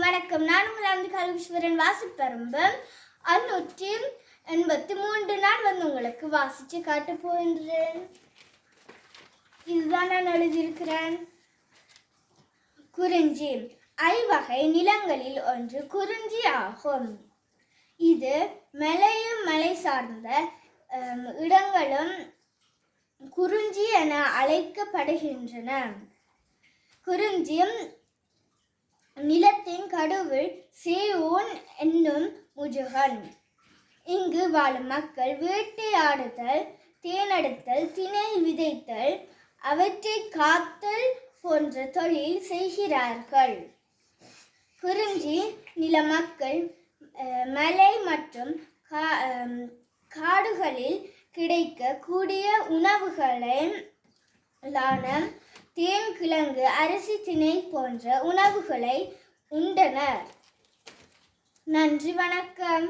வணக்கம். நான் உங்கள் அந்திகாலீஸ்வரன் வாசிப்பெரும்பு 683 நான் உங்களுக்கு வாசிச்சு காட்ட போகின்றேன். இதுதான் நான் எழுதியிருக்கிறேன். குறிஞ்சி ஐவகை நிலங்களில் ஒன்று குறிஞ்சி ஆகும். இது மலையும் மலை சார்ந்த இடங்களும் குறிஞ்சி என அழைக்கப்படுகின்றன. குறிஞ்சி நிலத்தின் கடவுள் சேயோன் என்னும் முருகன். இங்கு வாழும் மக்கள் வேட்டையாடுதல், தேனெடுத்தல், திணை விதைத்தல், அவற்றை காத்தல் போன்ற தொழில் செய்கிறார்கள். குறிஞ்சி நில மக்கள் மலை மற்றும் காடுகளில் கிடைக்கக்கூடிய உணவுகளான தேன், கிழங்கு, அரிசி, திணை போன்ற உணவுகளை உண்டனர். நன்றி, வணக்கம்.